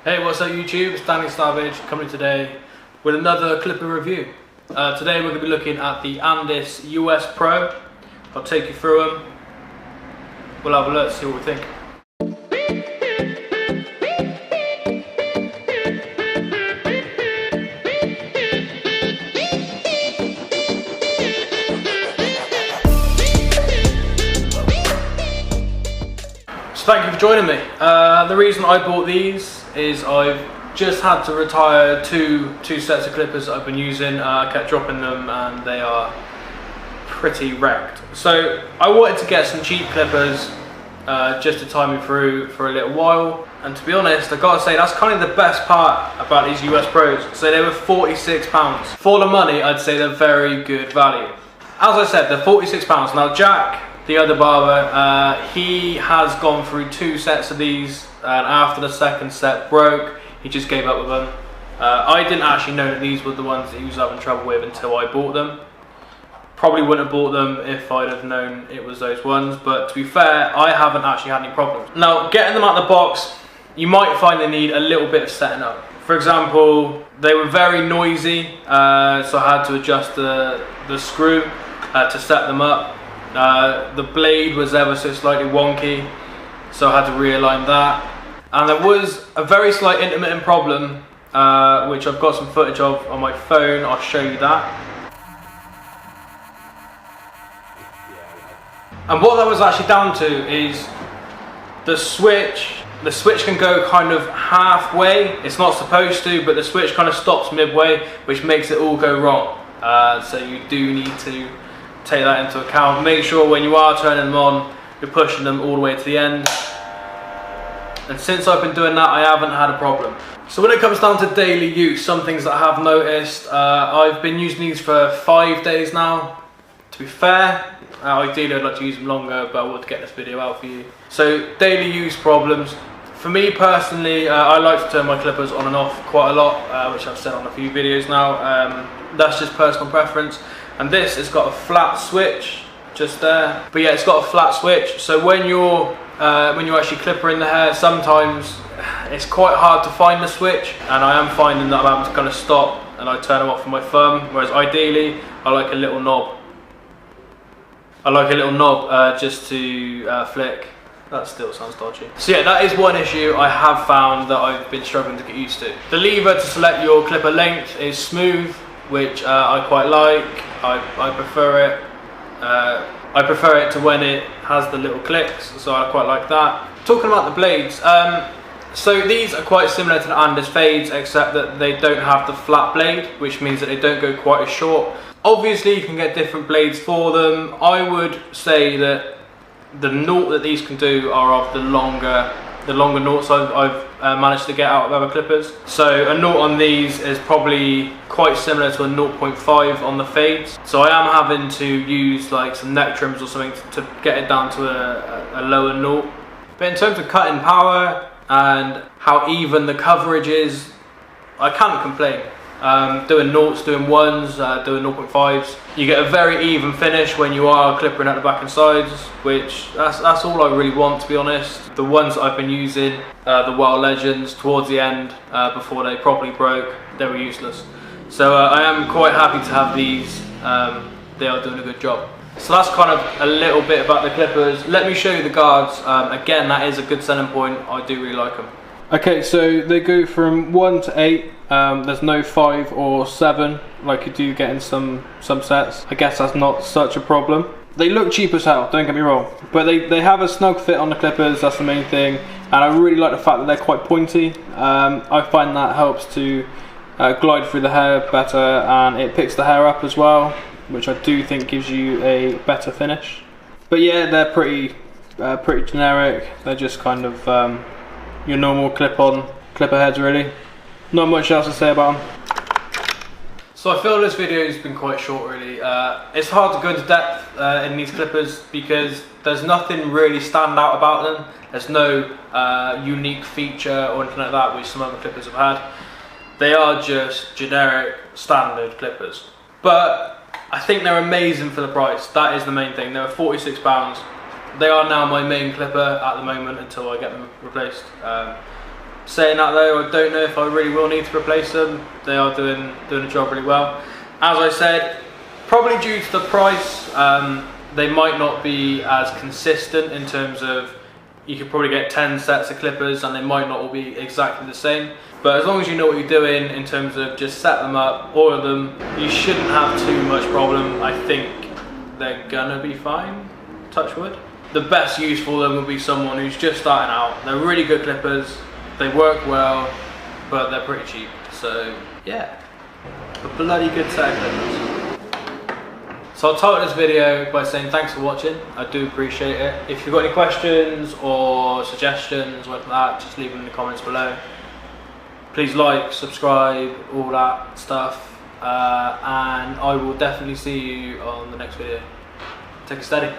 Hey, what's up YouTube? It's Danny Savage coming today with another clipper review. Today we're going to be looking at the Andis US Pro. I'll take you through them. We'll have a look, see what we think. Thank you for joining me. The reason I bought these is I've just had to retire two sets of clippers that I've been using. I kept dropping them and they are pretty wrecked. So I wanted to get some cheap clippers just to tie me through for a little while. And to be honest, I've got to say that's kind of the best part about these US Pros. So they were £46. For the money, I'd say they're very good value. As I said, they're £46. Now Jack, the other barber, he has gone through two sets of these, and after the second set broke, he just gave up with them. I didn't actually know that these were the ones that he was having trouble with until I bought them. Probably wouldn't have bought them if I'd have known it was those ones, but to be fair, I haven't actually had any problems. Now, getting them out of the box, you might find they need a little bit of setting up. For example, they were very noisy, so I had to adjust the screw to set them up. The blade was ever so slightly wonky, so I had to realign that. And there was a very slight intermittent problem, which I've got some footage of on my phone. I'll show you that. And what that was actually down to is the switch. The switch can go kind of halfway. It's not supposed to, but the switch kind of stops midway, which makes it all go wrong. So you do need to take that into account. Make sure when you are turning them on, you're pushing them all the way to the end. And since I've been doing that, I haven't had a problem. So when it comes down to daily use, some things that I have noticed, I've been using these for 5 days now. To be fair, ideally I'd like to use them longer, but I would get this video out for you. So daily use problems. For me personally, I like to turn my clippers on and off quite a lot, which I've said on a few videos now. That's just personal preference. And this has got a flat switch just there. But yeah, it's got a flat switch. So when you're actually clippering the hair, sometimes it's quite hard to find the switch. And I am finding that I'm having to kind of stop and I turn them off with my thumb. Whereas ideally, I like a little knob. I like a little knob just to flick. That still sounds dodgy. So yeah, that is one issue I have found that I've been struggling to get used to. The lever to select your clipper length is smooth, which I quite like. I prefer it. I prefer it to when it has the little clicks, so I quite like that. Talking about the blades, so these are quite similar to the Andis fades, except that they don't have the flat blade, which means that they don't go quite as short. Obviously, you can get different blades for them. I would say that the knot that these can do are of the longer knots I've managed to get out of other clippers. So a knot on these is probably quite similar to a 0.5 on the fades. So I am having to use like some neck trims or something to get it down to a lower knot. But in terms of cutting power and how even the coverage is, I can't complain. Doing noughts, doing ones, doing 0.5s, you get a very even finish when you are clipping at the back and sides, which that's all I really want, to be honest. The ones that I've been using, the Wild Legends, towards the end, before they properly broke, they were useless. So I am quite happy to have these. They are doing a good job. So that's kind of a little bit about the clippers. Let me show you the guards. Again, that is a good selling point. I do really like them. Okay, so they go from 1 to 8. There's no 5 or 7 like you do get in some sets. I guess that's not such a problem. They look cheap as hell, don't get me wrong, but they have a snug fit on the clippers. That's the main thing, and I really like the fact that they're quite pointy. I find that helps to glide through the hair better, and it picks the hair up as well, which I do think gives you a better finish. But yeah, they're pretty generic. They're just kind of your normal clipper heads, really. Not much else to say about them. So I feel this video has been quite short, really. It's hard to go into depth in these clippers because there's nothing really stand out about them. There's no unique feature or anything like that which some other clippers have had. They are just generic, standard clippers. But I think they're amazing for the price. That is the main thing. They were £46. They are now my main clipper at the moment until I get them replaced. Saying that though, I don't know if I really will need to replace them. They are doing the job really well. As I said, probably due to the price, they might not be as consistent in terms of, you could probably get 10 sets of clippers and they might not all be exactly the same. But as long as you know what you're doing in terms of just set them up, oil them, you shouldn't have too much problem. I think they're gonna be fine, touch wood. The best use for them would be someone who's just starting out. They're really good clippers, they work well, but they're pretty cheap. So yeah, a bloody good set of clippers. So I'll title this video by saying thanks for watching. I do appreciate it. If you've got any questions or suggestions or like that, just leave them in the comments below. Please like, subscribe, all that stuff. And I will definitely see you on the next video. Take it steady.